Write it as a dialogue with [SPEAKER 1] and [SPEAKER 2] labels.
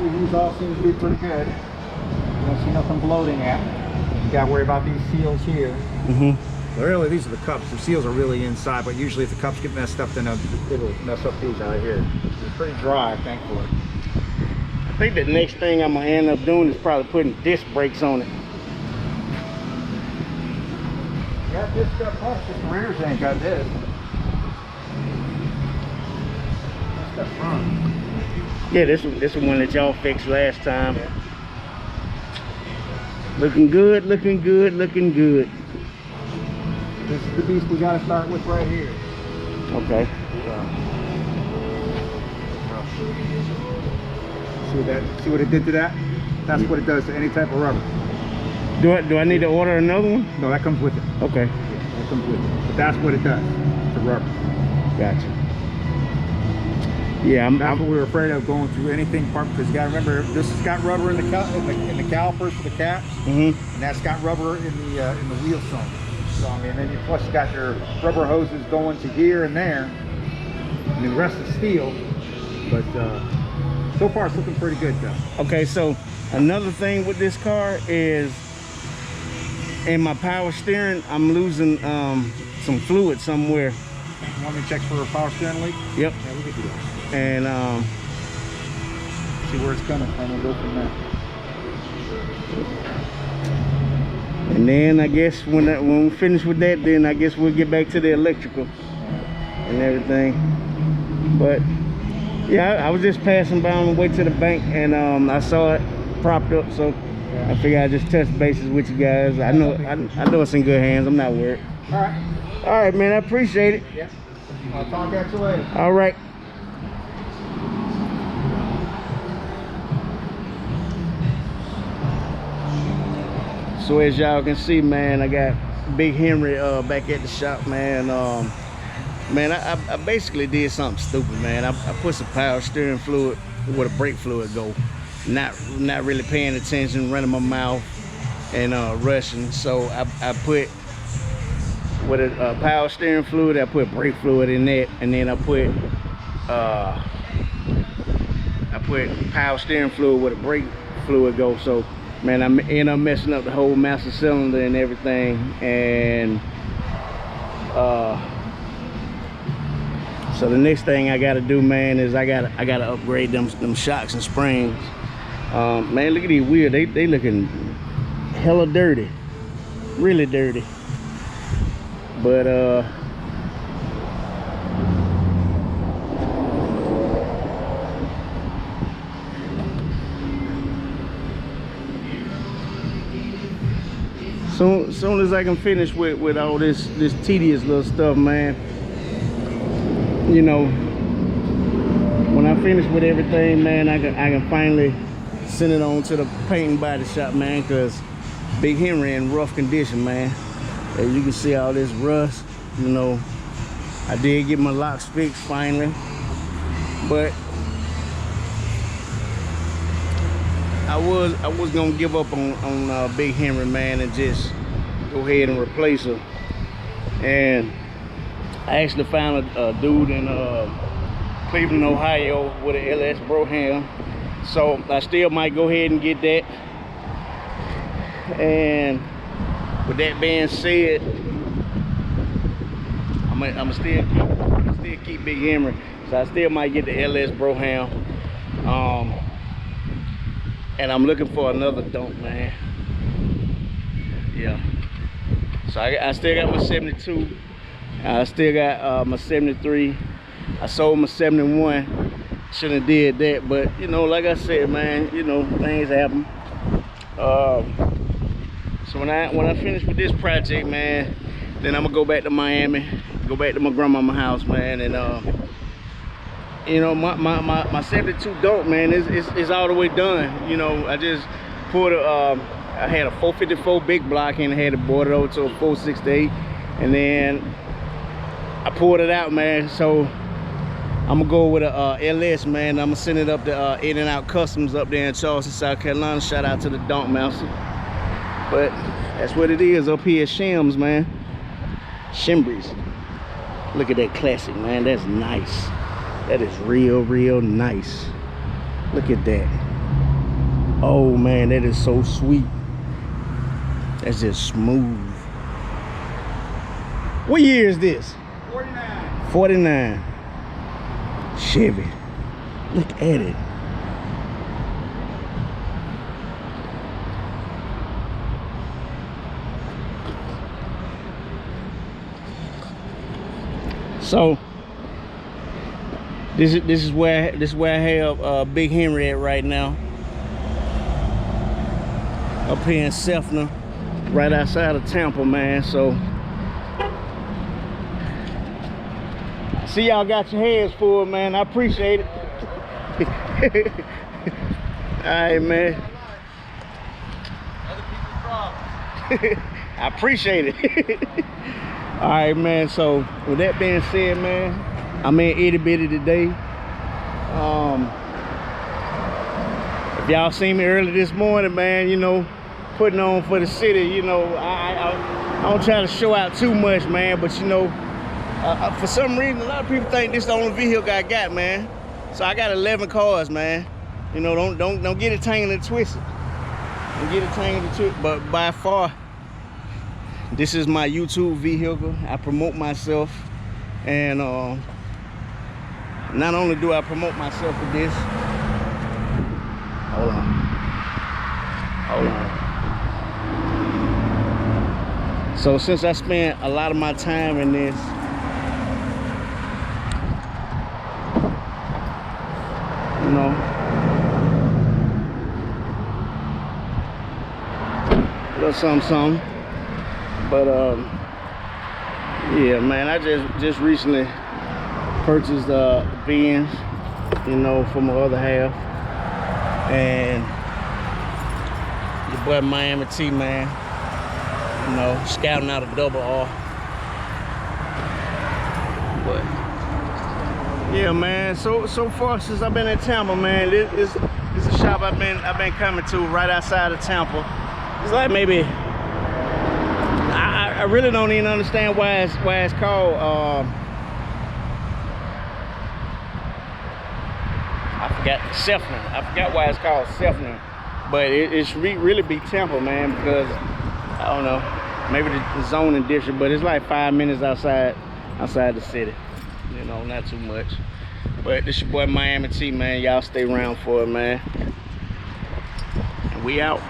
[SPEAKER 1] these all seem to be pretty good. You don't see nothing bloating at. You gotta worry about these seals here. Really, these are the cups. The seals are really inside, but usually if the cups get messed up, then it'll mess up these out here. It's pretty dry, thankfully.
[SPEAKER 2] I think the next thing I'm gonna end up doing is probably putting disc brakes on it.
[SPEAKER 1] Yeah, this got parts. Just the rears ain't got this. That's the front.
[SPEAKER 2] Yeah, this is one that y'all fixed last time. Yeah. Looking good, looking good, looking good.
[SPEAKER 1] This is the beast we got to start with right here.
[SPEAKER 2] Okay.
[SPEAKER 1] See what it did to that? That's what it does to any type of rubber.
[SPEAKER 2] Do I need to order another one?
[SPEAKER 1] No, that comes with it.
[SPEAKER 2] Okay.
[SPEAKER 1] Yeah, that comes with it. But that's what it does to rubber.
[SPEAKER 2] Gotcha. Yeah,
[SPEAKER 1] that's what we were afraid of, going through anything part, because you got to remember this has got rubber in the calipers for the caps, and that's got rubber in the wheel zone. So I mean, and then you plus you got your rubber hoses going to here and there, and the rest is steel. But so far it's looking pretty good though.
[SPEAKER 2] Okay, so another thing with this car is in my power steering, I'm losing some fluid somewhere.
[SPEAKER 1] You want me to check for a power steering leak?
[SPEAKER 2] Yep.
[SPEAKER 1] Yeah, we can do that.
[SPEAKER 2] And
[SPEAKER 1] see where it's coming from, we'll go from there.
[SPEAKER 2] And then I guess when we finish with that, then I guess we'll get back to the electrical and everything. But yeah, I was just passing by on the way to the bank, and I saw it propped up, so I figured I'd just touch bases with you guys. I know it's in good hands. I'm not worried. All right, man. I appreciate it.
[SPEAKER 1] Yeah. I'll talk at you later.
[SPEAKER 2] All right. So as y'all can see, man, I got Big Henry back at the shop, man. Man, I basically did something stupid, man. I put some power steering fluid where the brake fluid go. Not really paying attention, running my mouth and rushing. So I put with a power steering fluid, I put brake fluid in that, and then I put power steering fluid where the brake fluid go. So man, I end up messing up the whole master cylinder and everything, and so the next thing I gotta do, man, is I gotta upgrade them shocks and springs. Man, look at these wheels. They looking hella dirty, really dirty. But soon as I can finish with all this tedious little stuff, man, you know, when I finish with everything, man, I can finally send it on to the paint and body shop, man, because Big Henry in rough condition, man. As you can see, all this rust, you know. I did get my locks fixed finally, but I was gonna give up on Big Henry, man, and just go ahead and replace her. And I actually found a dude in Cleveland, Ohio with an LS Broham, so I still might go ahead and get that. And with that being said, I'm still keep Big Henry, so I still might get the LS Broham. And I'm looking for another dump, man. Yeah. So I still got my 72. I still got my 73. I sold my 71. Shouldn't have did that, but you know, like I said, man, you know, things happen. So when I finish with this project, man, then I'm gonna go back to Miami, go back to my grandmama's house, man, and you know, my 72 dump, man, is all the way done. You know, I just put I had a 454 big block and I had it boarded over to a 468, and then I pulled it out, man. So I'm gonna go with a LS, man. I'm gonna send it up to In and Out Customs up there in Charleston, South Carolina. Shout out to the dump master. But that's what it is up here at Shim's, man. Shimbries. Look at that classic, man. That's nice. That is real nice. Look at that. Oh man, that is so sweet. That's just smooth. What year is this?
[SPEAKER 1] 49.
[SPEAKER 2] 49. Chevy. Look at it. So this is where I have Big Henry at right now. Up here in Selfner, right outside of Tampa, man. So see, y'all got your hands full, man. I appreciate it. All right, man.
[SPEAKER 1] Other people's problems.
[SPEAKER 2] I appreciate it. All right, man. So with that being said, man, I'm in Itty Bitty today. If y'all seen me early this morning, man, you know, putting on for the city, you know, I don't try to show out too much, man, but you know, for some reason, a lot of people think this is the only vehicle I got, man. So I got 11 cars, man. You know, don't get it tangled and twisted. Don't get it tangled and twisted. But by far, this is my YouTube vehicle. I promote myself, and not only do I promote myself with this. Hold on. So since I spent a lot of my time in this, you know, a little something. But yeah, man, I just recently purchased Benz, you know, for my other half, and your boy Miami T, man, you know, scouting out a double R. But yeah, man, so far since I've been in Tampa, man, this is a shop I've been coming to right outside of Tampa. It's like maybe I really don't even understand why it's called I forgot Selfner. I forgot why it's called Selfner, but it's really be Tampa, man, because I don't know, maybe the zoning district, but it's like 5 minutes outside the city, you know, not too much. But this your boy Miami T, man. Y'all stay around for it, man, and we out.